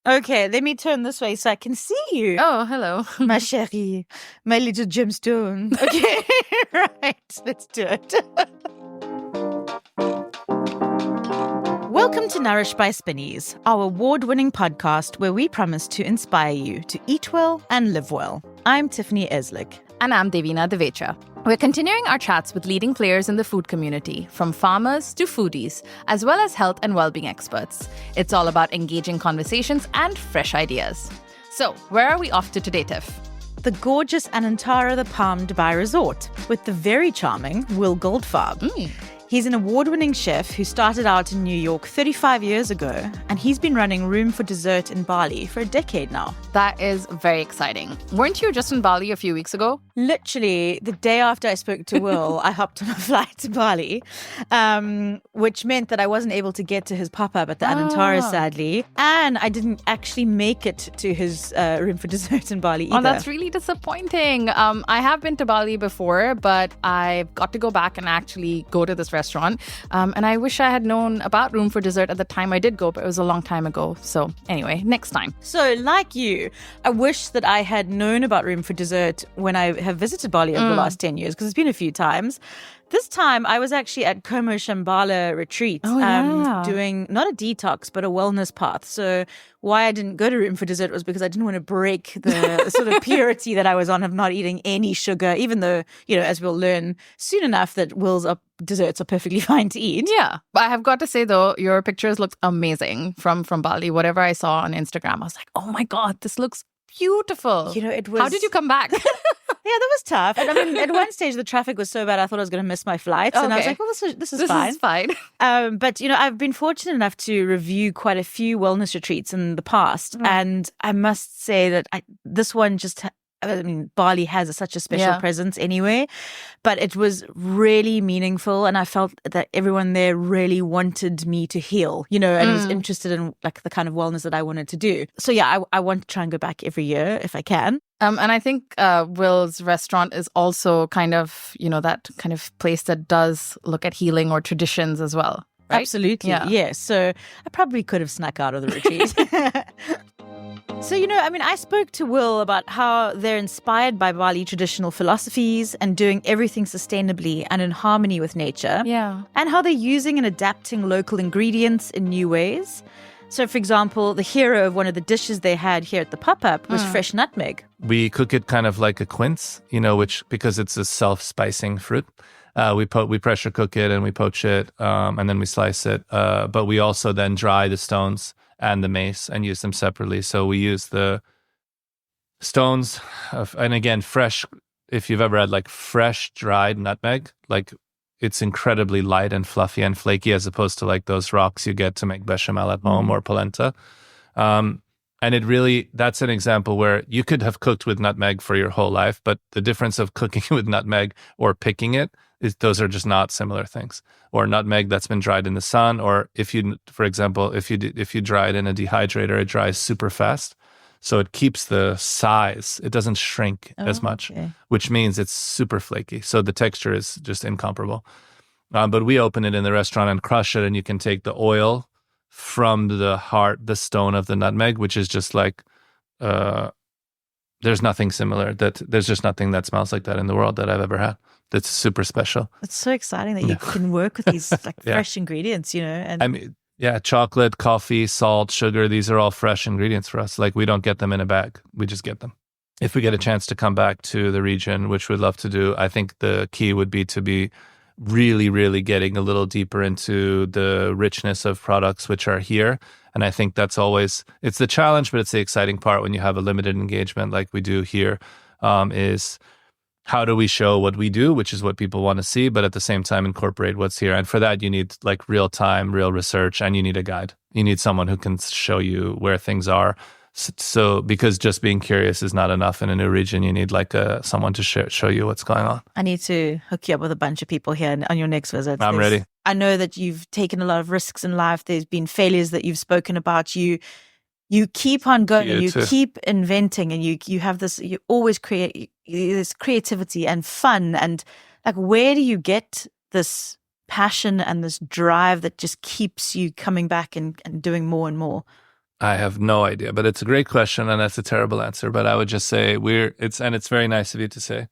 Okay, let me turn this way so I can see you. Oh, hello. Ma chérie, my little gemstone. Okay, right, let's do it. Welcome to Nourished by Spinneys, our award-winning podcast where we promise to inspire you to eat well and live well. I'm Tiffany Eslick. And I'm Devina Devecha. We're continuing our chats with leading players in the food community, from farmers to foodies, as well as health and well-being experts. It's all about engaging conversations and fresh ideas. So, where are we off to today, Tiff? The gorgeous Anantara, the Palm Dubai Resort, with the very charming Will Goldfarb. He's an award-winning chef who started out in New York 35 years ago, and he's been running Room4Dessert in Bali for a decade now. That is very exciting. Weren't you just in Bali a few weeks ago? Literally, the day after I spoke to Will, I hopped on a flight to Bali, which meant that I wasn't able to get to his pop-up at the Anantara, sadly, and I didn't actually make it to his Room4Dessert in Bali either. Oh, that's really disappointing. I have been to Bali before, but I've got to go back and actually go to this restaurant. And I wish I had known about Room4Dessert at the time I did go, but it was a long time ago. So anyway, next time. So like you, I wish that I had known about Room4Dessert when I have visited Bali over the last 10 years, because it's been a few times. This time, I was actually at Como Shambhala retreat, doing not a detox, but a wellness path. So why I didn't go to Room4Dessert was because I didn't want to break the sort of purity that I was on of not eating any sugar, even though, as we'll learn soon enough that Will's desserts are perfectly fine to eat. Yeah. I have got to say, though, your pictures looked amazing from Bali. Whatever I saw on Instagram, I was like, oh my God, this looks beautiful. It was... How did you come back? Yeah, that was tough. And I mean, at one stage, the traffic was so bad, I thought I was going to miss my flights. And I was like, well, this is fine. This is fine. But, I've been fortunate enough to review quite a few wellness retreats in the past. And I must say that this one just... Bali has such a special presence anyway, but it was really meaningful, and I felt that everyone there really wanted me to heal, and was interested in like the kind of wellness that I wanted to do. So yeah, I want to try and go back every year if I can. And I think Will's restaurant is also kind of, that kind of place that does look at healing or traditions as well, right? Absolutely, yeah. So I probably could have snuck out of the retreat. So, I spoke to Will about how they're inspired by Bali traditional philosophies and doing everything sustainably and in harmony with nature. Yeah. And how they're using and adapting local ingredients in new ways. So, for example, the hero of one of the dishes they had here at the pop-up was fresh nutmeg. We cook it kind of like a quince, which, because it's a self-spicing fruit, we pressure cook it and we poach it, and then we slice it. But we also then dry the stones and the mace and use them separately. So we use the stones and again, fresh, if you've ever had like fresh dried nutmeg, like it's incredibly light and fluffy and flaky as opposed to like those rocks you get to make bechamel at home or polenta. And it really, that's an example where you could have cooked with nutmeg for your whole life, but the difference of cooking with nutmeg or picking it is those are just not similar things. Or nutmeg that's been dried in the sun, or if you, for example, if you dry it in a dehydrator, it dries super fast. So it keeps the size. It doesn't shrink as much, which means it's super flaky. So the texture is just incomparable. But we open it in the restaurant and crush it, and you can take the oil from the stone of the nutmeg, which is just like, there's nothing similar. There's just nothing that smells like that in the world that I've ever had. That's super special. It's so exciting that you can work with these like fresh ingredients, And I mean, chocolate, coffee, salt, sugar, these are all fresh ingredients for us. Like we don't get them in a bag. We just get them. If we get a chance to come back to the region, which we'd love to do, I think the key would be to be really, really getting a little deeper into the richness of products which are here. And I think that's always, it's the challenge, but it's the exciting part when you have a limited engagement like we do here, is how do we show what we do, which is what people want to see, but at the same time incorporate what's here. And for that, you need like real time, real research, and you need a guide. You need someone who can show you where things are. So because just being curious is not enough in a new region, you need like someone to show you what's going on. I need to hook you up with a bunch of people here on your next visit. I'm ready. I know that you've taken a lot of risks in life. There's been failures that you've spoken about. You keep on going, and you keep inventing, and you have this, you always create this creativity and fun. And like, where do you get this passion and this drive that just keeps you coming back and doing more and more? I have no idea, but it's a great question, and that's a terrible answer. But I would just say it's very nice of you to say.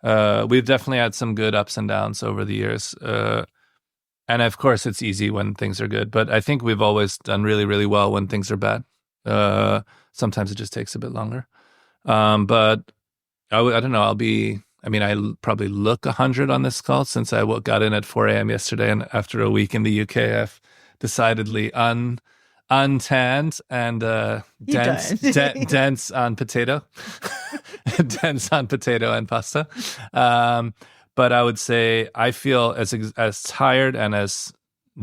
We've definitely had some good ups and downs over the years. And of course, it's easy when things are good, but I think we've always done really, really well when things are bad. Sometimes it just takes a bit longer. But I don't know. I probably look 100 on this call since I got in at 4 a.m. yesterday. And after a week in the UK, I've decidedly untanned and dense on potato, dense on potato and pasta. But I would say I feel as tired and as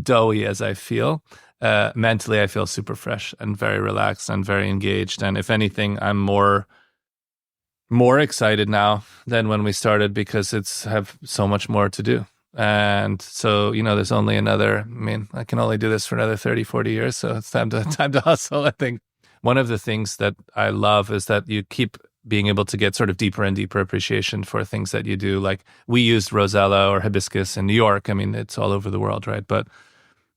doughy as I feel. Mentally, I feel super fresh and very relaxed and very engaged. And if anything, I'm more excited now than when we started because have so much more to do. And so, there's only I can only do this for another 30, 40 years. So it's time to hustle. I think one of the things that I love is that you keep being able to get sort of deeper and deeper appreciation for things that you do. Like we used rosella or hibiscus in New York. I mean, it's all over the world, right? But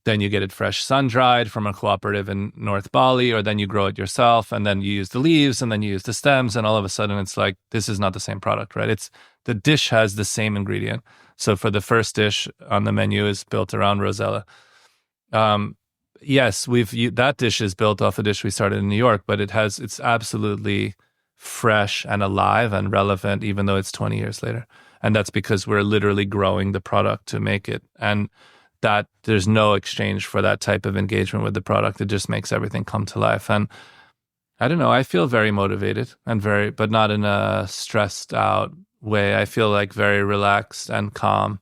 then you get it fresh sun-dried from a cooperative in North Bali, or then you grow it yourself, and then you use the leaves, and then you use the stems, and all of a sudden it's like, this is not the same product, right? The dish has the same ingredient. So for the first dish on the menu is built around rosella. Yes, that dish is built off a dish we started in New York, but it's absolutely fresh and alive and relevant, even though it's 20 years later. And that's because we're literally growing the product to make it. And that there's no exchange for that type of engagement with the product. It just makes everything come to life. And I don't know, I feel very motivated but not in a stressed out way. I feel like very relaxed and calm.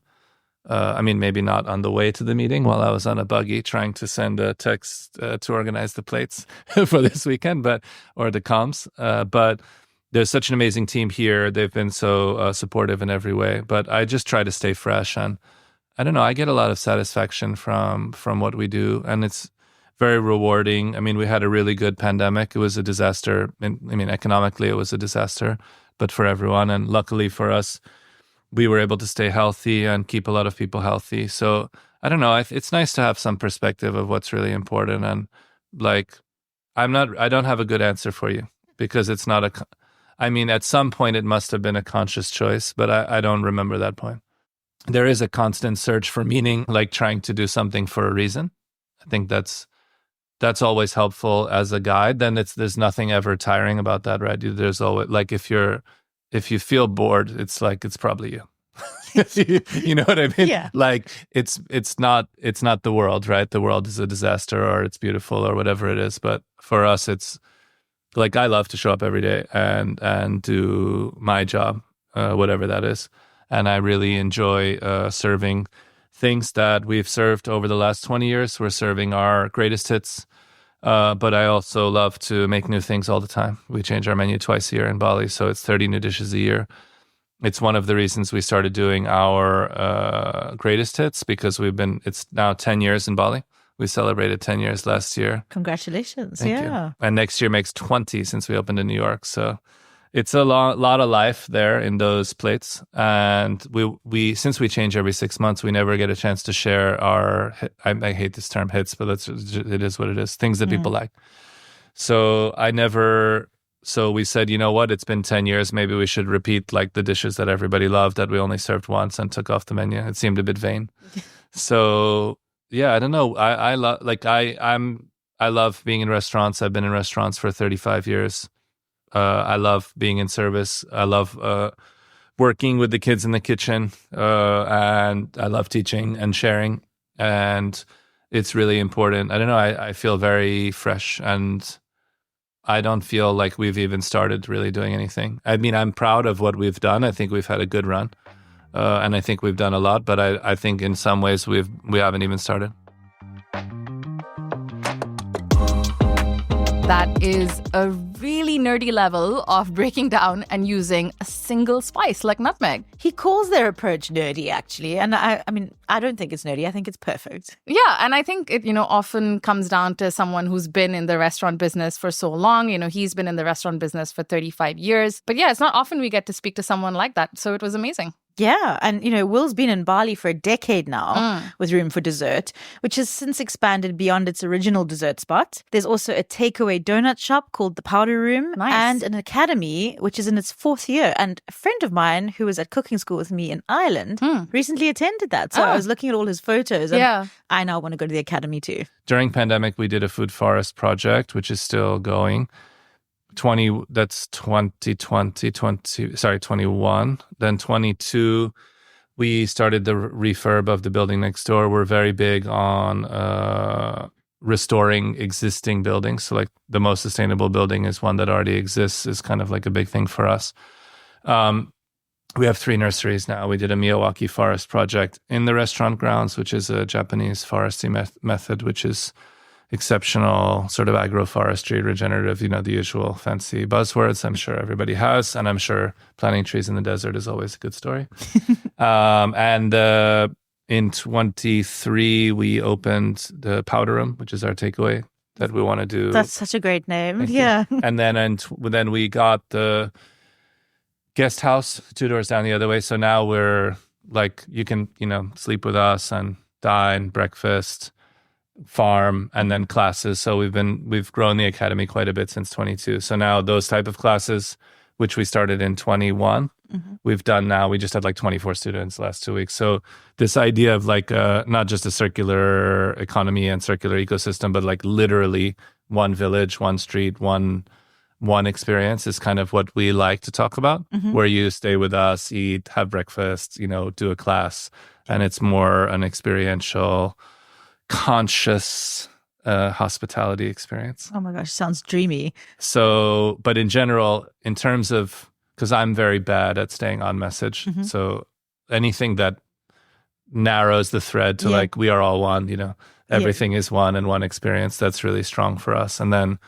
Maybe not on the way to the meeting while I was on a buggy trying to send a text to organize the plates for this weekend, or the comms. But there's such an amazing team here. They've been so supportive in every way. But I just try to stay fresh, and I don't know, I get a lot of satisfaction from what we do, and it's very rewarding. I mean, we had a really good pandemic. It was a disaster. Economically, it was a disaster, but for everyone. And luckily for us, we were able to stay healthy and keep a lot of people healthy. So I don't know, it's nice to have some perspective of what's really important. And I don't have a good answer for you because it's not at some point it must have been a conscious choice, but I don't remember that point. There is a constant search for meaning, like trying to do something for a reason. I think that's always helpful as a guide. Then there's nothing ever tiring about that, right? There's always, like, if you feel bored, it's like it's probably you. You know what I mean? Yeah. Like it's not the world, right? The world is a disaster, or it's beautiful, or whatever it is. But for us, it's like I love to show up every day and do my job, whatever that is. And I really enjoy serving things that we've served over the last 20 years. We're serving our greatest hits, but I also love to make new things all the time. We change our menu twice a year in Bali, so it's 30 new dishes a year. It's one of the reasons we started doing our greatest hits, because it's now 10 years in Bali. We celebrated 10 years last year. Congratulations. Thank you. And next year makes 20 since we opened in New York. So it's a lot of life there in those plates. And we since we change every 6 months, we never get a chance to share our, I hate this term hits, but it is what it is, things that people like. So we said, you know what, it's been 10 years. Maybe we should repeat like the dishes that everybody loved that we only served once and took off the menu. It seemed a bit vain. So yeah, I don't know. I love being in restaurants. I've been in restaurants for 35 years. I love being in service. I love working with the kids in the kitchen, and I love teaching and sharing. And it's really important. I don't know. I feel very fresh, and I don't feel like we've even started really doing anything. I mean, I'm proud of what we've done. I think we've had a good run, and I think we've done a lot. But I think in some ways we haven't even started. That is a really nerdy level of breaking down and using a single spice like nutmeg. He calls their approach nerdy, actually. And I mean, I don't think it's nerdy. I think it's perfect. Yeah, and I think it, often comes down to someone who's been in the restaurant business for so long. He's been in the restaurant business for 35 years. But yeah, it's not often we get to speak to someone like that. So it was amazing. Yeah. And, Will's been in Bali for a decade now with Room for Dessert, which has since expanded beyond its original dessert spot. There's also a takeaway donut shop called the Powder Room and an academy, which is in its 4th year. And a friend of mine who was at cooking school with me in Ireland recently attended that. So I was looking at all his photos and I now want to go to the academy too. During pandemic, we did a food forest project, which is still going. 21. Then 22, we started the refurb of the building next door. We're very big on restoring existing buildings. So like the most sustainable building is one that already exists, is kind of like a big thing for us. We have 3 nurseries now. We did a Miyawaki forest project in the restaurant grounds, which is a Japanese forestry method, which is exceptional sort of agroforestry, regenerative, the usual fancy buzzwords I'm sure everybody has. And I'm sure planting trees in the desert is always a good story. And in 23, we opened the Powder Room, which is our takeaway that we want to do. That's such a great name. Yeah. And then we got the guest house 2 doors down the other way. So now we're like, you can, sleep with us and dine, breakfast, farm, and then classes. So we've grown the academy quite a bit since 22. So now those type of classes, which we started in 21, we've done now. We just had like 24 students the last 2 weeks. So this idea of like not just a circular economy and circular ecosystem, but like literally one village, one street, one experience is kind of what we like to talk about, where you stay with us, eat, have breakfast, do a class, and it's more an experiential, conscious hospitality experience. Oh my gosh, sounds dreamy. So, but in general, in terms of, because I'm very bad at staying on message, so anything that narrows the thread to like, we are all one, everything is one and one experience, that's really strong for us. And then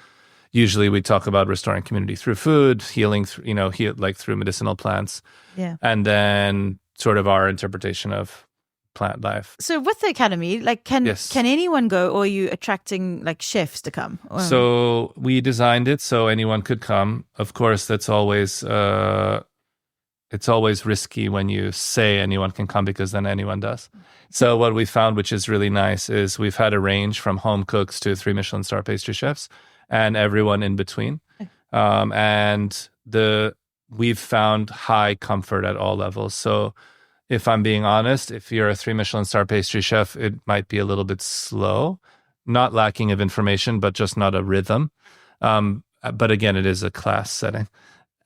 usually we talk about restoring community through food, healing, through medicinal plants. Yeah. And then sort of our interpretation of plant life. So with the academy, like can anyone go, or are you attracting like chefs to come? Or... So we designed it so anyone could come. Of course, that's always it's always risky when you say anyone can come, because then anyone does. So what we found, which is really nice, is we've had a range from home cooks to 3 Michelin star pastry chefs and everyone in between. We've found high comfort at all levels. So if I'm being honest, if you're a 3 Michelin star pastry chef, it might be a little bit slow, not lacking of information, but just not a rhythm. But again, it is a class setting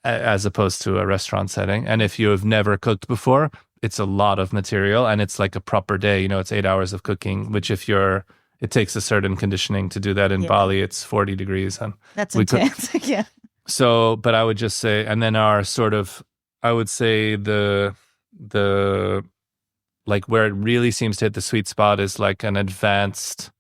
as opposed to a restaurant setting. And if you have never cooked before, it's a lot of material and it's like a proper day. It's 8 hours of cooking, which it takes a certain conditioning to do that in Bali. It's 40 degrees. And that's intense. Yeah. So, but I would just say, and then our sort of, I would say the like where it really seems to hit the sweet spot is like an advanced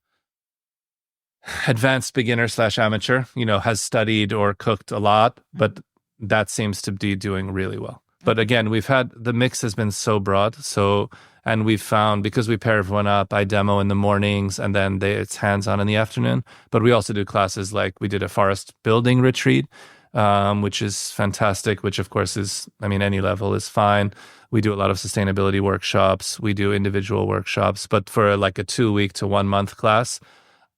beginner / amateur, has studied or cooked a lot, but that seems to be doing really well. But again, the mix has been so broad. And we've found, because we pair everyone up, I demo in the mornings and then it's hands-on in the afternoon. But we also do classes, like we did a forest building retreat, which is fantastic, which of course is, any level is fine. We do a lot of sustainability workshops. We do individual workshops. But for like a 2-week to 1 month class,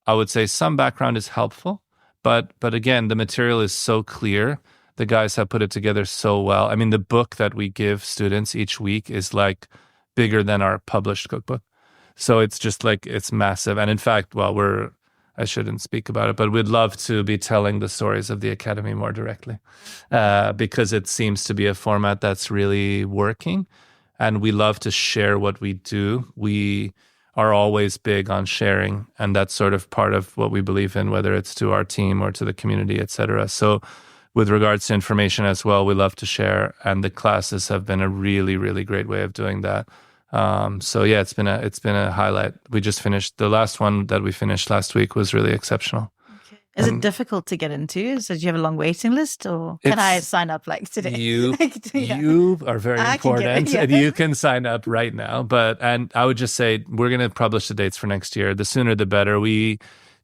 I would say some background is helpful. But again, the material is so clear. The guys have put it together so well. The book that we give students each week is like bigger than our published cookbook. So it's just like, it's massive. And in fact, I shouldn't speak about it, but we'd love to be telling the stories of the academy more directly, because it seems to be a format that's really working. And we love to share what we do. We are always big on sharing, and that's sort of part of what we believe in, whether it's to our team or to the community, etc. So with regards to information as well, we love to share, and the classes have been a really, really great way of doing that. It's been a highlight. We just finished the last one that we finished last week was really exceptional. Okay. Is it difficult to get into? So do you have a long waiting list, or can I sign up like today? You are very important, and you can sign up right now. And I would just say we're going to publish the dates for next year. The sooner the better. We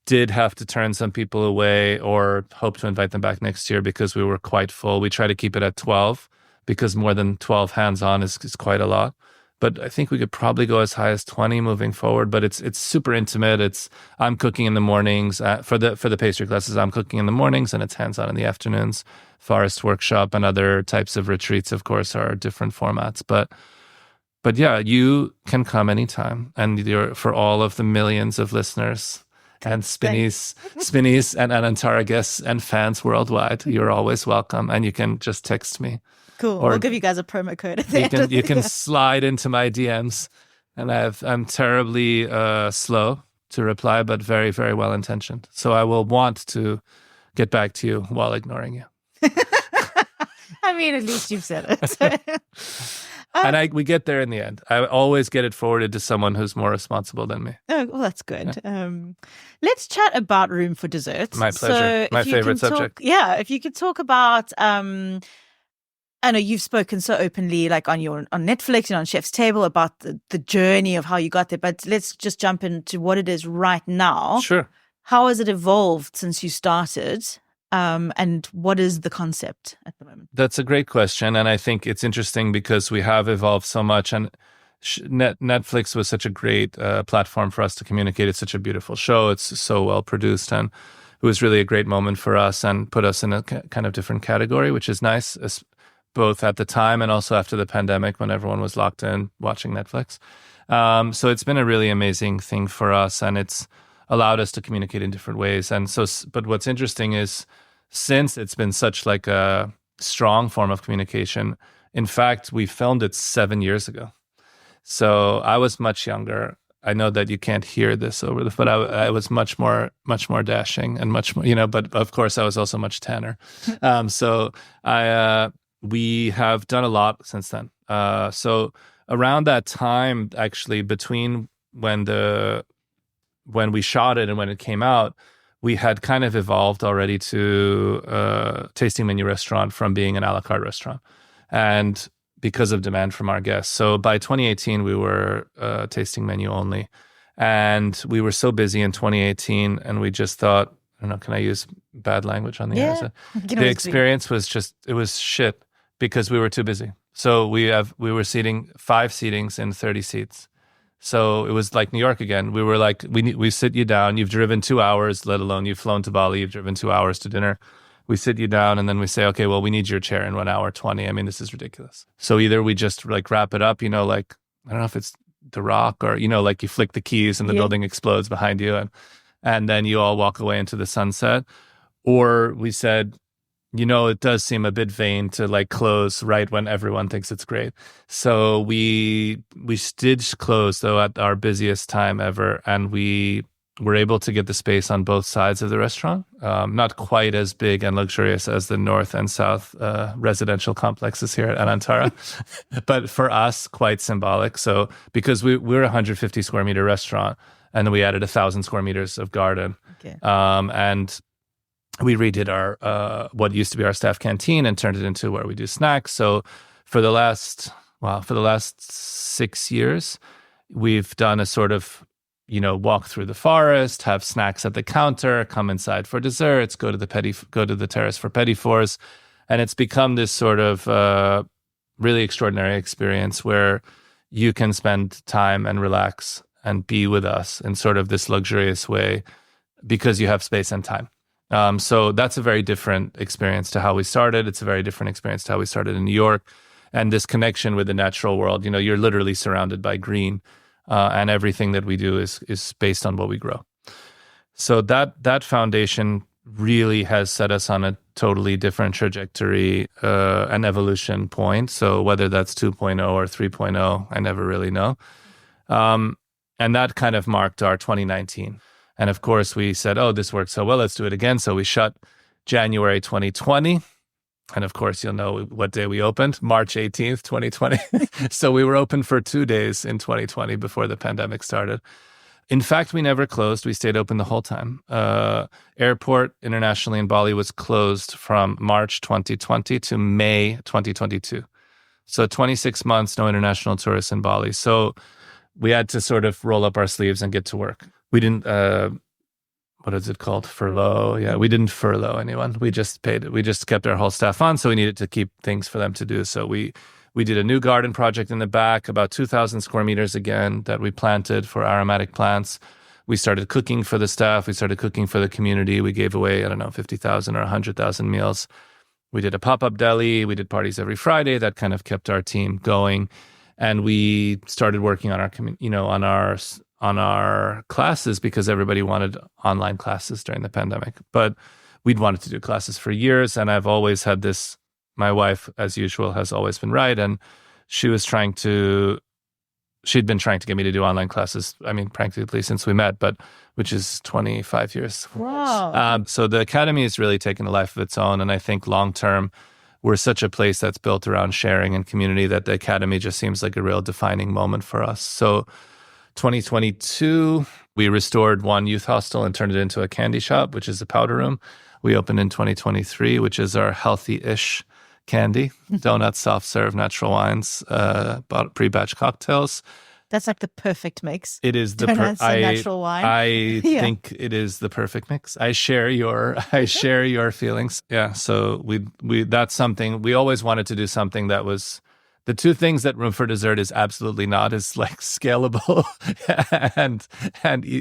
did have to turn some people away or hope to invite them back next year because we were quite full. We try to keep it at 12 because more than 12 hands-on is quite a lot. But I think we could probably go as high as 20 moving forward. But it's super intimate. I'm cooking in the mornings for the pastry classes. I'm cooking in the mornings, and it's hands-on in the afternoons. Forest workshop and other types of retreats, of course, are different formats. But yeah, you can come anytime, and for all of the millions of listeners and Spinnies and Anantara guests and fans worldwide, you're always welcome, and you can just text me. Cool. We'll give you guys a promo code. You can slide into my DMs, and I'm terribly slow to reply, but very, very well intentioned. So I will want to get back to you while ignoring you. I mean, at least you've said it. And we get there in the end. I always get it forwarded to someone who's more responsible than me. Oh, well, that's good. Yeah. Let's chat about Room for Dessert. My pleasure. My favorite subject. If you could talk about, I know you've spoken so openly, like on Netflix and on Chef's Table, about the journey of how you got there. But let's just jump into what it is right now. Sure. How has it evolved since you started? And what is the concept at the moment? That's a great question. And I think it's interesting because we have evolved so much. And Netflix was such a great platform for us to communicate. It's such a beautiful show. It's so well produced. And it was really a great moment for us and put us in a kind of different category, which is nice, both at the time and also after the pandemic when everyone was locked in watching Netflix. So it's been a really amazing thing for us. And it's allowed us to communicate in different ways. And so, but what's interesting is, since it's been such like a strong form of communication, in fact, we filmed it 7 years ago. So I was much younger. I know that you can't hear this but I was much more dashing and much more, but of course I was also much tanner. So we have done a lot since then. So around that time, actually, between when we shot it and when it came out, we had kind of evolved already to a tasting menu restaurant from being an a la carte restaurant. And because of demand from our guests. So by 2018, we were tasting menu only. And we were so busy in 2018, and we just thought, I don't know, can I use bad language on the air? The experience was it was shit because we were too busy. So we were seating 5 seatings in 30 seats. So it was like New York again. We were like, we sit you down. You've driven 2 hours, let alone you've flown to Bali. You've driven 2 hours to dinner. We sit you down and then we say, okay, well, we need your chair in 1 hour 20. I mean, this is ridiculous. So either we just like wrap it up, like, I don't know if it's The Rock or, like you flick the keys and the building explodes behind you and then you all walk away into the sunset. Or we said, it does seem a bit vain to like close right when everyone thinks it's great. So we did close though at our busiest time ever, and we were able to get the space on both sides of the restaurant. Not quite as big and luxurious as the north and south residential complexes here at Anantara, but for us, quite symbolic. So because we're a 150 square meter restaurant, and then we added 1,000 square meters of garden, and we redid our what used to be our staff canteen and turned it into where we do snacks. So for the last 6 years, we've done a sort of walk through the forest, have snacks at the counter, come inside for desserts, go to the terrace for petit fours, and it's become this sort of really extraordinary experience where you can spend time and relax and be with us in sort of this luxurious way because you have space and time. So that's a very different experience to how we started. It's a very different experience to how we started in New York. And this connection with the natural world, you're literally surrounded by green, and everything that we do is based on what we grow. So that foundation really has set us on a totally different trajectory and evolution point. So whether that's 2.0 or 3.0, I never really know. And that kind of marked our 2019. And of course, we said, oh, this worked so well, let's do it again. So we shut January 2020. And of course, you'll know what day we opened, March 18th, 2020. So we were open for 2 days in 2020 before the pandemic started. In fact, we never closed. We stayed open the whole time. Airport internationally in Bali was closed from March 2020 to May 2022. So 26 months, no international tourists in Bali. So we had to sort of roll up our sleeves and get to work. We didn't what is it called? Furlough. Yeah, we didn't furlough anyone. We just kept our whole staff on. So we needed to keep things for them to do. So we did a new garden project in the back, about 2,000 square meters again, that we planted for aromatic plants. We started cooking for the staff. We started cooking for the community. We gave away, 50,000 or 100,000 meals. We did a pop-up deli. We did parties every Friday. That kind of kept our team going. And we started working on our our classes because everybody wanted online classes during the pandemic. But we'd wanted to do classes for years. And I've always had this, my wife, as usual, has always been right. And she'd been trying to get me to do online classes, practically since we met, but which is 25 years. Wow. So the Academy has really taken a life of its own. And I think long-term, we're such a place that's built around sharing and community that the Academy just seems like a real defining moment for us. So 2022, we restored one youth hostel and turned it into a candy shop, which is a powder room. We opened in 2023, which is our healthy-ish candy, donuts, soft serve, natural wines, pre-batch cocktails. That's like the perfect mix. It is the donuts and natural wine. I think it is the perfect mix. I share your feelings. Yeah. So we that's something we always wanted to do, something that was the two things that Room4Dessert is absolutely not is like scalable and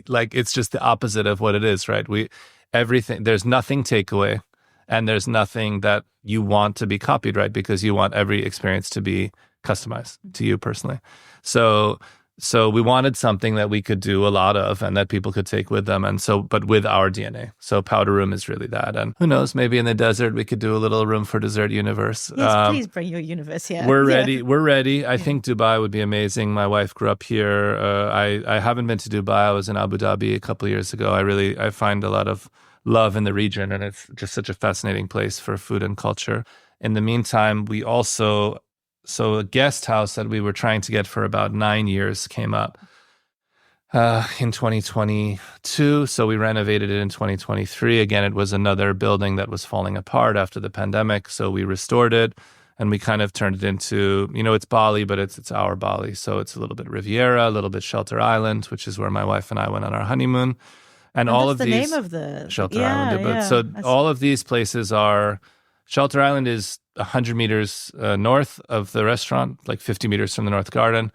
like it's just the opposite of what it is, right? There's nothing takeaway. And there's nothing that you want to be copied, right? Because you want every experience to be customized to you personally. So we wanted something that we could do a lot of and that people could take with them. And so, but with our DNA. So Powder Room is really that. And who knows, maybe in the desert, we could do a little Room4Dessert universe. Yes, please bring your universe here. We're ready. We're ready. I think Dubai would be amazing. My wife grew up here. I haven't been to Dubai. I was in Abu Dhabi a couple of years ago. I find a lot of love in the region, and it's just such a fascinating place for food and culture. In the meantime, a guest house that we were trying to get for about 9 years came up in 2022. So we renovated it in 2023. Again, it was another building that was falling apart after the pandemic. So we restored it and we kind of turned it into, it's Bali, but it's our Bali. So it's a little bit Riviera, a little bit Shelter Island, which is where my wife and I went on our honeymoon. And all of the these, name of the Shelter Island. All of these places are, Shelter Island is 100 meters north of the restaurant, like 50 meters from the North Garden.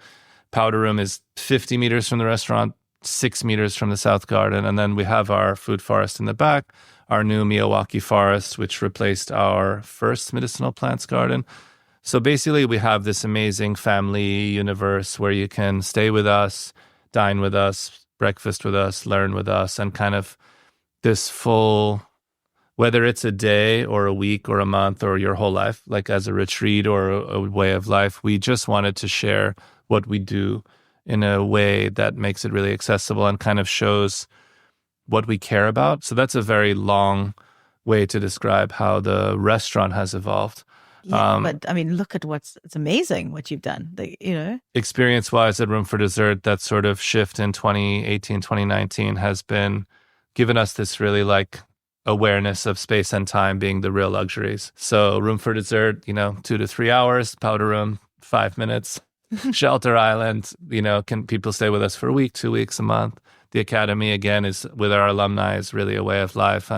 Powder Room is 50 meters from the restaurant, 6 meters from the South Garden. And then we have our food forest in the back, our new Miyawaki forest, which replaced our first medicinal plants garden. So basically we have this amazing family universe where you can stay with us, dine with us, breakfast with us, learn with us, and kind of this full, whether it's a day or a week or a month or your whole life, like as a retreat or a way of life, we just wanted to share what we do in a way that makes it really accessible and kind of shows what we care about. So that's a very long way to describe how the restaurant has evolved. Yeah, but look at it's amazing what you've done, Experience-wise at Room4Dessert, that sort of shift in 2018, 2019 has been given us this really like awareness of space and time being the real luxuries. So Room4Dessert, 2 to 3 hours, Powder Room, 5 minutes, Shelter Island, can people stay with us for a week, 2 weeks, a month? The Academy, again, is with our alumni is really a way of life.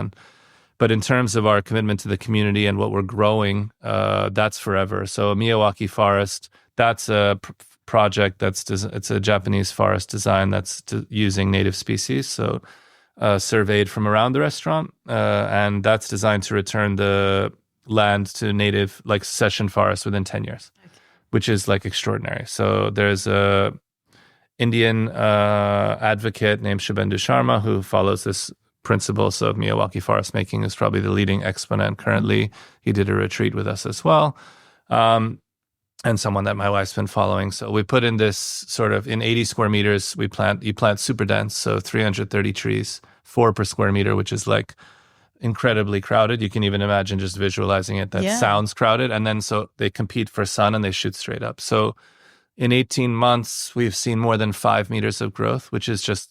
But in terms of our commitment to the community and what we're growing, that's forever. So Miyawaki Forest, that's a project it's a Japanese forest design that's using native species. So surveyed from around the restaurant. And that's designed to return the land to native, like session forest within 10 years, which is like extraordinary. So there's a Indian advocate named Shubhendu Sharma who follows this principles of Miyawaki forest making, is probably the leading exponent currently. He did a retreat with us as well. And someone that my wife's been following. So we put in this sort of, in 80 square meters, you plant super dense, so 330 trees, 4 per square meter, which is like incredibly crowded. You can even imagine just visualizing it. That sounds crowded. And then so they compete for sun and they shoot straight up. So in 18 months, we've seen more than 5 meters of growth, which is just,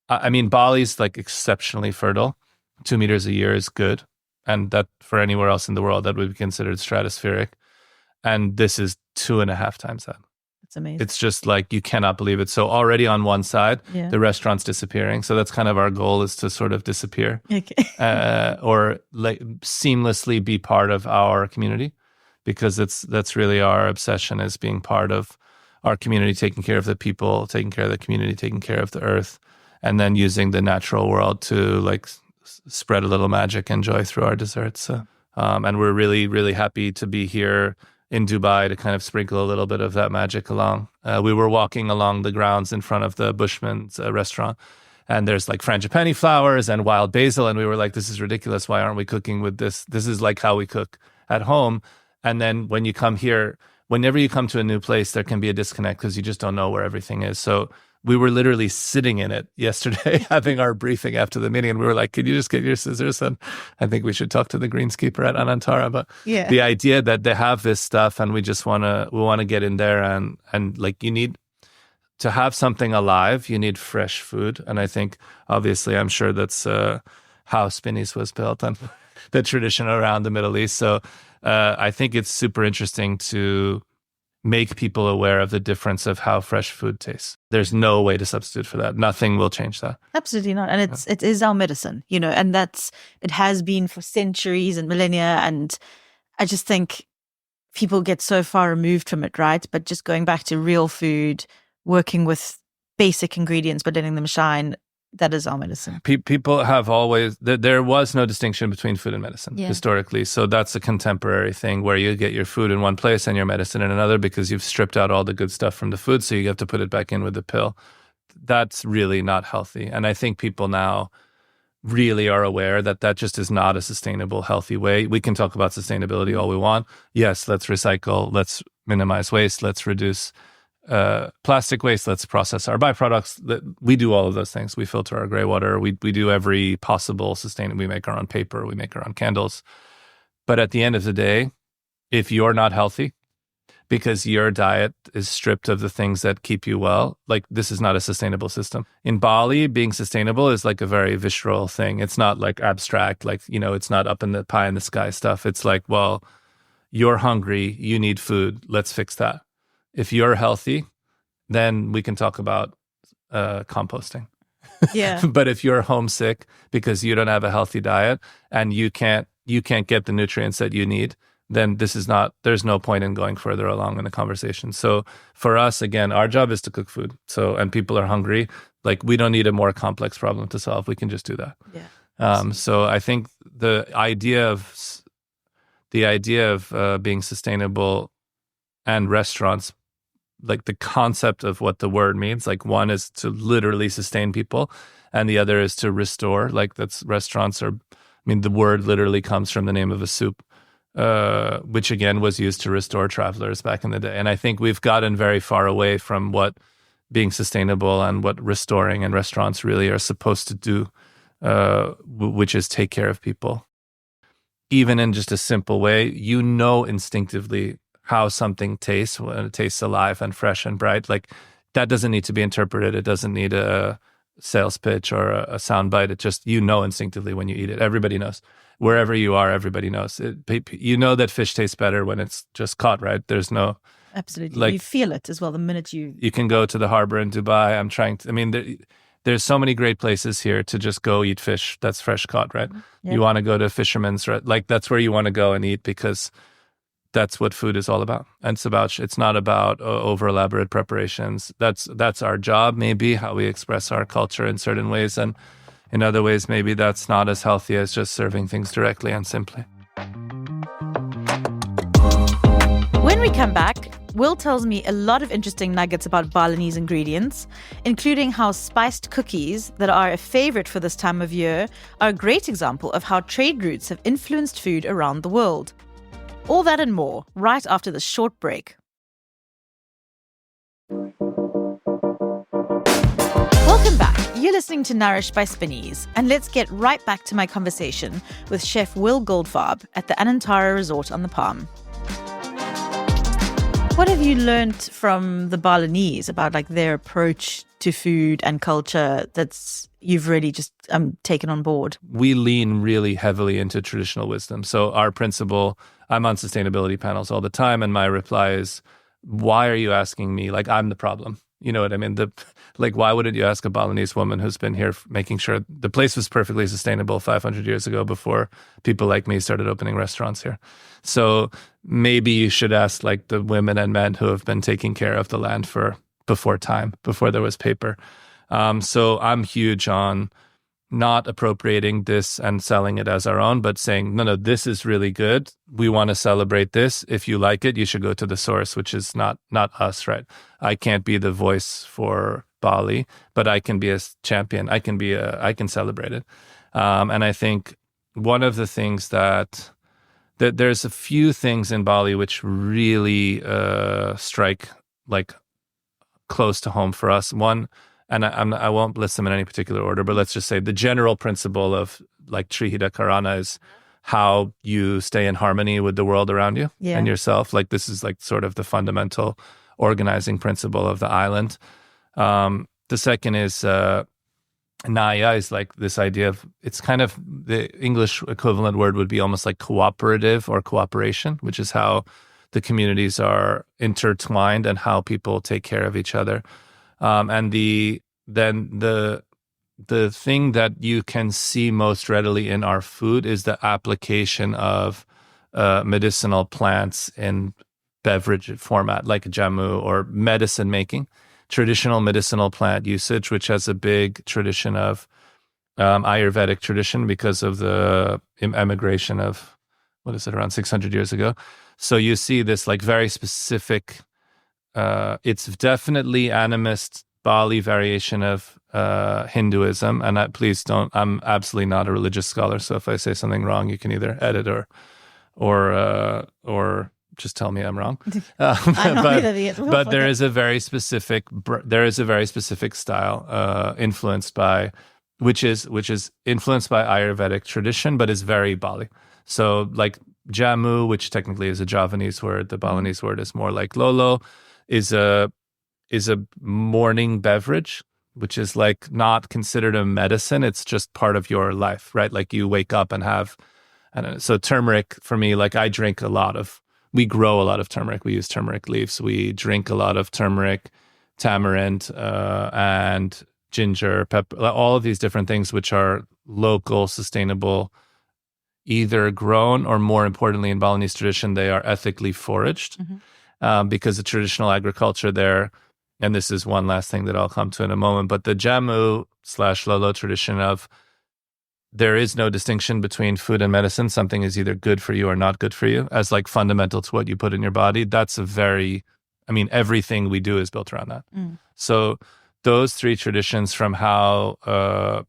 Bali's like exceptionally fertile. 2 meters a year is good. And that for anywhere else in the world, that would be considered stratospheric. And this is 2.5 times that. It's amazing. It's just like you cannot believe it. So already on one side, the restaurant's disappearing. So that's kind of our goal, is to sort of disappear or like seamlessly be part of our community, because that's really our obsession, is being part of our community, taking care of the people, taking care of the community, taking care of the earth, and then using the natural world to like spread a little magic and joy through our desserts. So, and we're really, really happy to be here in Dubai to kind of sprinkle a little bit of that magic along. We were walking along the grounds in front of the Bushman's restaurant, and there's like frangipani flowers and wild basil, and we were like, this is ridiculous. Why aren't we cooking with this? This is like how we cook at home. And then when you come here, whenever you come to a new place, there can be a disconnect because you just don't know where everything is. So we were literally sitting in it yesterday, having our briefing after the meeting, and we were like, "Can you just get your scissors?" And I think we should talk to the greenskeeper at Anantara. But the idea that they have this stuff, and we want to get in there, and like, you need to have something alive. You need fresh food, and I think obviously, I'm sure that's how Spinneys was built and the tradition around the Middle East. So I think it's super interesting to make people aware of the difference of how fresh food tastes. There's no way to substitute for that. Nothing will change that. Absolutely not. And it is our medicine, and it has been for centuries and millennia. And I just think people get so far removed from it, right? But just going back to real food, working with basic ingredients, but letting them shine, that is our medicine. People have always, there was no distinction between food and medicine historically. So that's a contemporary thing where you get your food in one place and your medicine in another, because you've stripped out all the good stuff from the food. So you have to put it back in with the pill. That's really not healthy. And I think people now really are aware that that just is not a sustainable, healthy way. We can talk about sustainability all we want. Yes, let's recycle. Let's minimize waste. Let's reduce plastic waste. Let's process our byproducts. We do all of those things. We filter our gray water. We do every possible sustainable. We make our own paper. We make our own candles. But at the end of the day, if you're not healthy because your diet is stripped of the things that keep you well, like, this is not a sustainable system. In Bali, being sustainable is like a very visceral thing. It's not like abstract, like, it's not up in the pie in the sky stuff. It's like, well, you're hungry, you need food, let's fix that. If you're healthy, then we can talk about composting. Yeah. But if you're homesick because you don't have a healthy diet and you can't get the nutrients that you need, then there's no point in going further along in the conversation. So for us, again, our job is to cook food. So, and people are hungry. Like, we don't need a more complex problem to solve. We can just do that. Yeah. So I think the idea of being sustainable and restaurants, like, the concept of what the word means, like, one is to literally sustain people and the other is to restore. Like, the word literally comes from the name of a soup, which again was used to restore travelers back in the day. And I think we've gotten very far away from what being sustainable and what restoring and restaurants really are supposed to do, which is take care of people. Even in just a simple way, instinctively how something tastes when it tastes alive and fresh and bright. Like, that doesn't need to be interpreted. It doesn't need a sales pitch or a sound bite. It just, instinctively when you eat it. Everybody knows. Wherever you are, everybody knows. That fish tastes better when it's just caught, right? There's no... Absolutely. Like, you feel it as well the minute you... You can go to the harbor in Dubai. There's so many great places here to just go eat fish that's fresh caught, right? Yeah. You want to go to fisherman's, like, that's where you want to go and eat, because that's what food is all about. And it's not about over elaborate preparations. That's our job, maybe, how we express our culture in certain ways. And in other ways, maybe that's not as healthy as just serving things directly and simply. When we come back, Will tells me a lot of interesting nuggets about Balinese ingredients, including how spiced cookies that are a favorite for this time of year are a great example of how trade routes have influenced food around the world. All that and more, right after this short break. Welcome back. You're listening to Nourished by Spinneys, and let's get right back to my conversation with Chef Will Goldfarb at the Anantara Resort on the Palm. What have you learned from the Balinese about, like, their approach to food and culture that's you've really just taken on board? We lean really heavily into traditional wisdom. So our principle, I'm on sustainability panels all the time, and my reply is, why are you asking me? Like, I'm the problem. You know what I mean? Like, why wouldn't you ask a Balinese woman who's been here making sure the place was perfectly sustainable 500 years ago before people like me started opening restaurants here? So maybe you should ask like the women and men who have been taking care of the land before there was paper. So I'm huge on not appropriating this and selling it as our own, but saying, no, this is really good. We want to celebrate this. If you like it, you should go to the source, which is not us, right? I can't be the voice for Bali, but I can be a champion. I can celebrate it. And I think one of the things that there's a few things in Bali which really strike like close to home for us. One, and I won't list them in any particular order, but let's just say the general principle of like Trihita Karana is how you stay in harmony with the world around you and yourself. Like this is like sort of the fundamental organizing principle of the island. The second is Naya is like this idea of, it's kind of the English equivalent word would be almost like cooperative or cooperation, which is how the communities are intertwined and how people take care of each other. And the thing that you can see most readily in our food is the application of medicinal plants in beverage format, like jamu, or medicine making, traditional medicinal plant usage, which has a big tradition of Ayurvedic tradition because of the emigration of, around 600 years ago. So you see this like very specific, it's definitely animist Bali variation of Hinduism. And I'm absolutely not a religious scholar. So if I say something wrong, you can either edit or just tell me I'm wrong. But there is a very specific style influenced by, which is influenced by Ayurvedic tradition, but is very Bali. So like jamu, which technically is a Javanese word, the Balinese word is more like lolo, is a morning beverage, which is like not considered a medicine. It's just part of your life, right? Like you wake up and have, I don't know. So turmeric for me, like we grow a lot of turmeric. We use turmeric leaves. We drink a lot of turmeric, tamarind, and ginger, pepper, all of these different things, which are local, sustainable, either grown or, more importantly, in Balinese tradition, they are ethically foraged, because the traditional agriculture there, and this is one last thing that I'll come to in a moment, but the jamu/lolo tradition of there is no distinction between food and medicine. Something is either good for you or not good for you, as like fundamental to what you put in your body. That's everything we do is built around that. So those three traditions, from how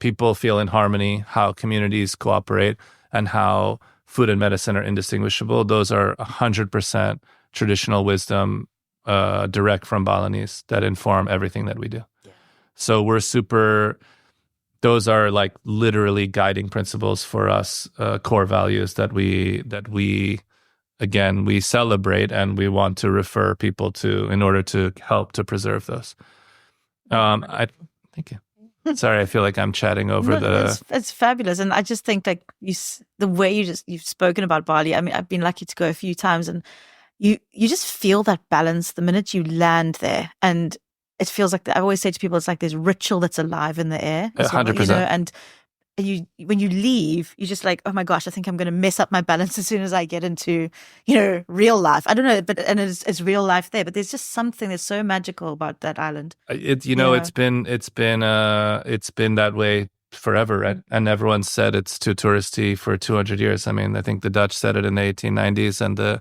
people feel in harmony, how communities cooperate, and how food and medicine are indistinguishable, those are 100% traditional wisdom, direct from Balinese, that inform everything that we do. Yeah. So those are like literally guiding principles for us, core values that we celebrate and we want to refer people to in order to help to preserve those. Thank you. Sorry, I feel like I'm chatting over It's fabulous, and I just think like the way you've spoken about Bali. I mean, I've been lucky to go a few times, and you just feel that balance the minute you land there, and it feels like I always say to people, it's like there's ritual that's alive in the air. 100%. And when you leave, you're just like, oh my gosh, I think I'm going to mess up my balance as soon as I get into, real life. I don't know, and it's real life there, but there's just something that's so magical about that island. It's been that way forever, right? And everyone said it's too touristy for 200 years. I mean, I think the Dutch said it in the 1890s, and the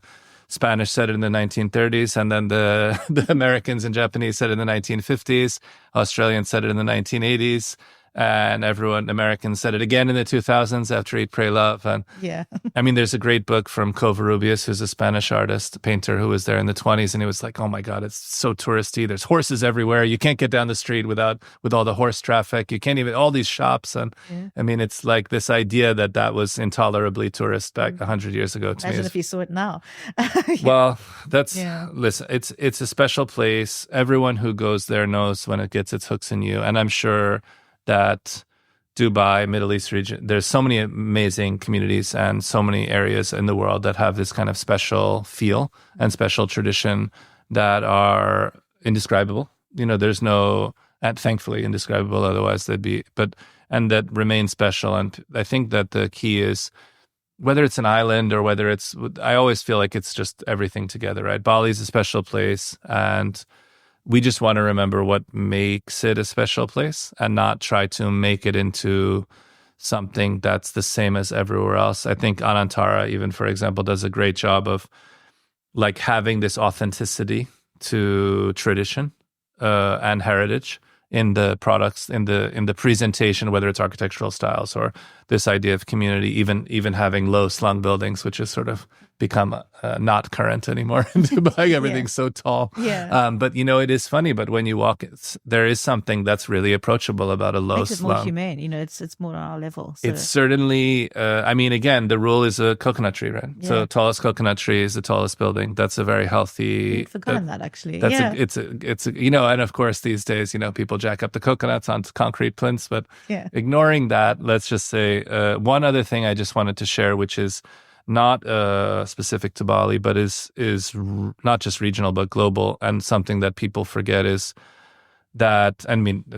Spanish said it in the 1930s, and then the Americans and Japanese said it in the 1950s. Australians said it in the 1980s. And Americans said it again in the 2000s after Eat, Pray, Love. And yeah, I mean, there's a great book from Covarrubias, who's a Spanish artist, painter, who was there in the 20s. And he was like, oh my God, it's so touristy. There's horses everywhere. You can't get down the street with all the horse traffic. You can't even, all these shops. And I mean, it's like this idea that was intolerably tourist back 100 years ago. Imagine if you saw it now. Well, listen, it's a special place. Everyone who goes there knows when it gets its hooks in you. And I'm sure that Dubai, Middle East region, there's so many amazing communities and so many areas in the world that have this kind of special feel and special tradition, that are indescribable. There's no, and thankfully indescribable, otherwise they'd be, and that remain special. And I think that the key is, whether it's an island or whether I always feel like it's just everything together, right? Bali's a special place, and we just want to remember what makes it a special place and not try to make it into something that's the same as everywhere else. I think Anantara, even for example, does a great job of like having this authenticity to tradition and heritage in the products, in the presentation, whether it's architectural styles or this idea of community, even having low slung buildings, which has sort of become not current anymore in Dubai. Everything's so tall. Yeah. But it is funny. But when you walk, there is something that's really approachable about a low Makes it slung. more humane. It's more on our level. So. It's certainly. Again, the rule is a coconut tree, right? Yeah. So tallest coconut tree is the tallest building. That's a very healthy. I've forgotten that actually. That's yeah. it's and of course these days, people jack up the coconuts onto concrete plinths, but ignoring that, let's just say one other thing I just wanted to share, which is not specific to Bali, but is not just regional but global, and something that people forget is that,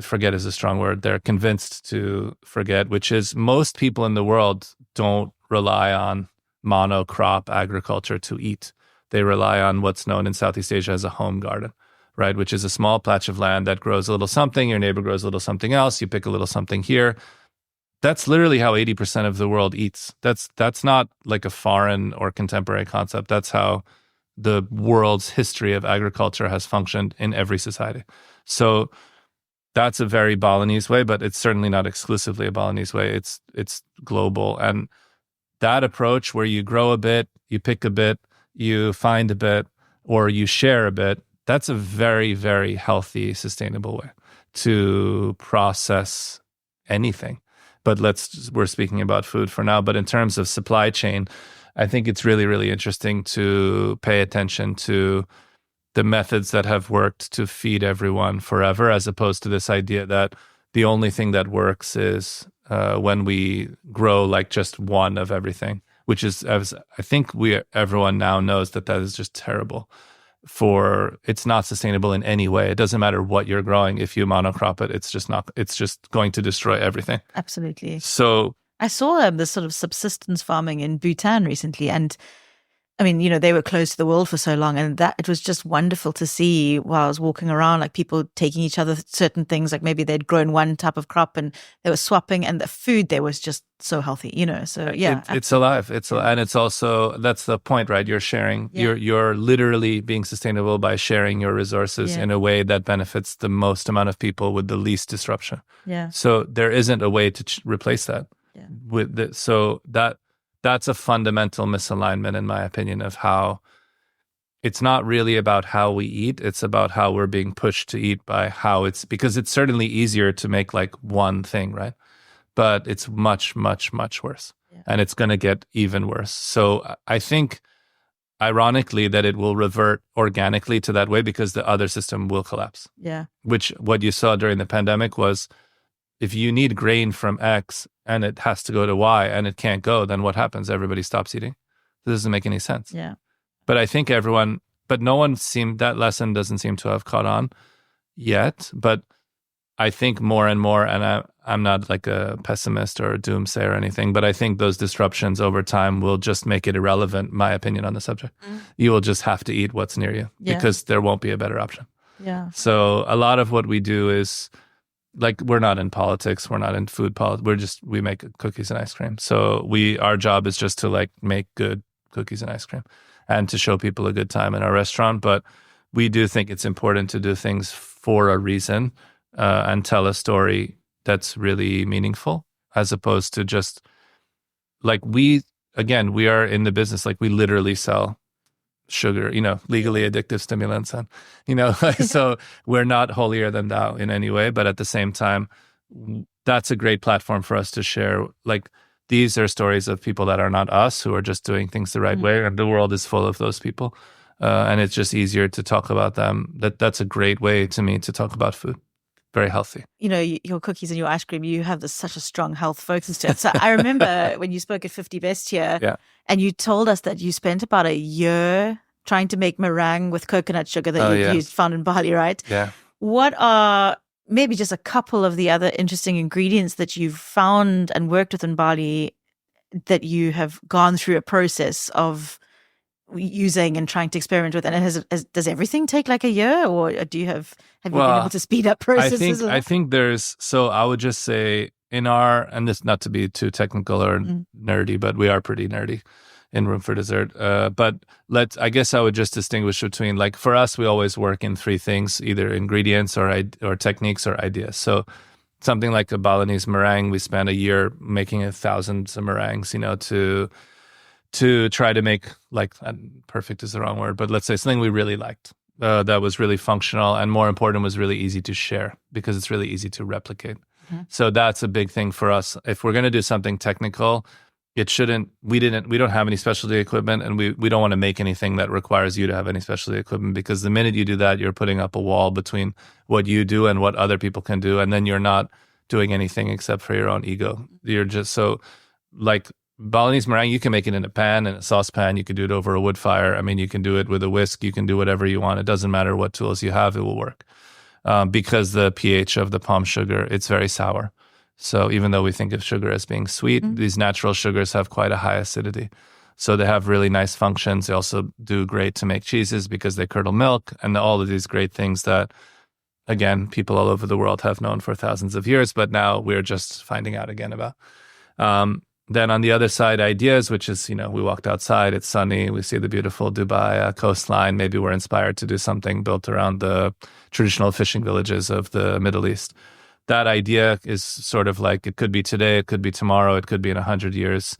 forget is a strong word, they're convinced to forget, which is most people in the world don't rely on monocrop agriculture to eat. They rely on what's known in Southeast Asia as a home garden, right? Which is a small patch of land that grows a little something, your neighbor grows a little something else, you pick a little something here. That's literally how 80% of the world eats. That's not like a foreign or contemporary concept. That's how the world's history of agriculture has functioned in every society. So that's a very Balinese way, but it's certainly not exclusively a Balinese way. It's global. And that approach where you grow a bit, you pick a bit, you find a bit, or you share a bit, that's a very, very healthy, sustainable way to process anything. But we're speaking about food for now. But in terms of supply chain, I think it's really, really interesting to pay attention to the methods that have worked to feed everyone forever, as opposed to this idea that the only thing that works is when we grow like just one of everything, which is, as I think everyone now knows, that is just terrible. It's not sustainable in any way. It doesn't matter what you're growing. If you monocrop it, it's just going to destroy everything. Absolutely. So I saw this sort of subsistence farming in Bhutan recently, and they were closed to the world for so long, and that it was just wonderful to see while I was walking around, like people taking each other certain things, like maybe they'd grown one type of crop and they were swapping, and the food there was just so healthy, So it's alive. And it's also, that's the point, right? You're sharing. Yeah. You're literally being sustainable by sharing your resources in a way that benefits the most amount of people with the least disruption. Yeah. So there isn't a way to replace that. Yeah. That's a fundamental misalignment, in my opinion, of how it's not really about how we eat. It's about how we're being pushed to eat by because it's certainly easier to make like one thing, right? But it's much, much, much worse. Yeah. And it's going to get even worse. So I think, ironically, that it will revert organically to that way because the other system will collapse. Yeah. Which what you saw during the pandemic was, if you need grain from X and it has to go to Y and it can't go, then what happens? Everybody stops eating. It doesn't make any sense. Yeah. But I think that lesson doesn't seem to have caught on yet. But I think more and more, and I'm not like a pessimist or a doomsayer or anything, but I think those disruptions over time will just make it irrelevant, my opinion on the subject. You will just have to eat what's near you because there won't be a better option. Yeah. So a lot of what we do is, like, we're not in politics, we're not in food politics, we make cookies and ice cream. So our job is just to like make good cookies and ice cream and to show people a good time in our restaurant. But we do think it's important to do things for a reason and tell a story that's really meaningful, as opposed to just like we are in the business, like we literally sell sugar, legally addictive stimulants, and so we're not holier than thou in any way, but at the same time, that's a great platform for us to share. Like, these are stories of people that are not us, who are just doing things the right way, and the world is full of those people, and it's just easier to talk about them. That's a great way to me to talk about food. Very healthy. Your cookies and your ice cream, you have such a strong health focus to it. So I remember when you spoke at 50 Best here, and you told us that you spent about a year trying to make meringue with coconut sugar that found in Bali, right? Yeah. What are maybe just a couple of the other interesting ingredients that you've found and worked with in Bali that you have gone through a process of using and trying to experiment with? And does everything take like a year, or have you been able to speed up processes? I think I would just say and this not to be too technical or nerdy, but we are pretty nerdy in Room for Dessert. But I guess I would just distinguish between, like, for us, we always work in three things, either ingredients or techniques or ideas. So something like a Balinese meringue, we spent a year making thousands of meringues, to try to make, like, perfect is the wrong word, but let's say something we really liked, that was really functional, and more important, was really easy to share because it's really easy to replicate. Mm-hmm. So that's a big thing for us. If we're going to do something technical, we don't have any specialty equipment, and we don't want to make anything that requires you to have any specialty equipment, because the minute you do that, you're putting up a wall between what you do and what other people can do, and then you're not doing anything except for your own ego. You're just so, like, Balinese meringue, you can make it in a pan, in a saucepan. You can do it over a wood fire. I mean, you can do it with a whisk. You can do whatever you want. It doesn't matter what tools you have, it will work. Because the pH of the palm sugar, it's very sour. So even though we think of sugar as being sweet, these natural sugars have quite a high acidity. So they have really nice functions. They also do great to make cheeses because they curdle milk, and all of these great things that, again, people all over the world have known for thousands of years, but now we're just finding out again about. Then on the other side, ideas, which is, we walked outside, it's sunny, we see the beautiful Dubai coastline. Maybe we're inspired to do something built around the traditional fishing villages of the Middle East. That idea is sort of like, it could be today, it could be tomorrow, it could be in 100 years.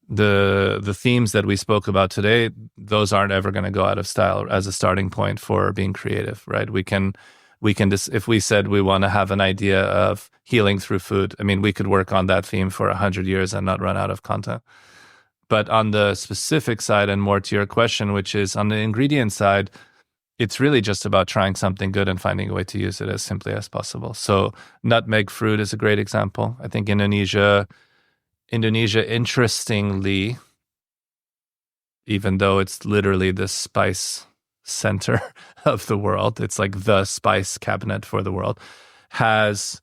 The themes that we spoke about today, those aren't ever going to go out of style as a starting point for being creative, right? We can just, if we said we want to have an idea of healing through food, I mean, we could work on that theme for 100 years and not run out of content. But on the specific side, and more to your question, which is on the ingredient side, it's really just about trying something good and finding a way to use it as simply as possible. So nutmeg fruit is a great example. I think Indonesia, interestingly, even though it's literally the spice center of the world, it's like the spice cabinet for the world, has,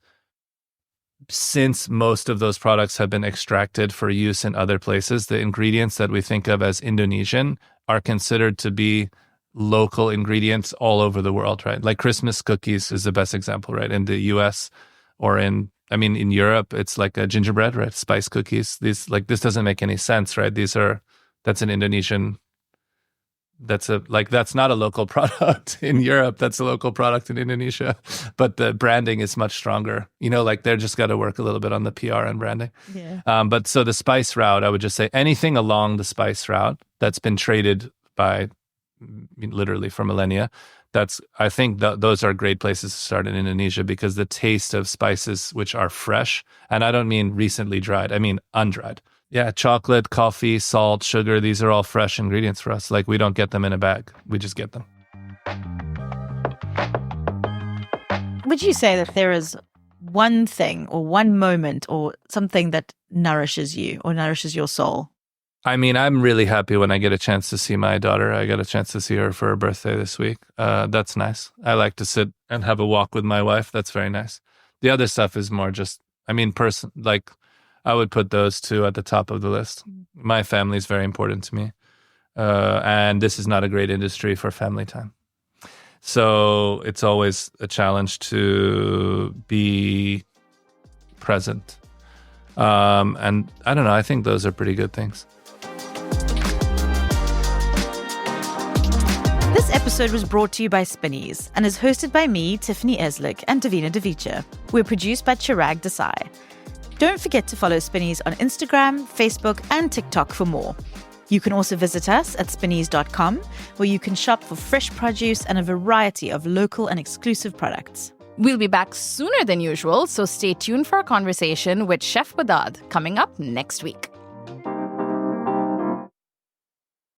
since most of those products have been extracted for use in other places, the ingredients that we think of as Indonesian are considered to be local ingredients all over the world, right? Like Christmas cookies is the best example, right? In the US or in Europe, it's like a gingerbread, right? Spice cookies. This doesn't make any sense, right? That's an Indonesian, that's not a local product in Europe. That's a local product in Indonesia, but the branding is much stronger. They're just got to work a little bit on the PR and branding. Yeah. But so the spice route, I would just say anything along the spice route that's been traded by, literally for millennia, I think those are great places to start in Indonesia, because the taste of spices which are fresh, and I don't mean recently dried, I mean undried. Yeah, chocolate, coffee, salt, sugar, these are all fresh ingredients for us. Like, we don't get them in a bag. We just get them. Would you say that there is one thing or one moment or something that nourishes you or nourishes your soul? I mean, I'm really happy when I get a chance to see my daughter. I got a chance to see her for her birthday this week. That's nice. I like to sit and have a walk with my wife. That's very nice. The other stuff is more just, I would put those two at the top of the list. My family is very important to me. And this is not a great industry for family time. So it's always a challenge to be present. And I don't know, I think those are pretty good things. This episode was brought to you by Spinneys and is hosted by me, Tiffany Eslick, and Davina Devicha. We're produced by Chirag Desai. Don't forget to follow Spinneys on Instagram, Facebook, and TikTok for more. You can also visit us at spinneys.com, where you can shop for fresh produce and a variety of local and exclusive products. We'll be back sooner than usual, so stay tuned for a conversation with Chef Badad coming up next week.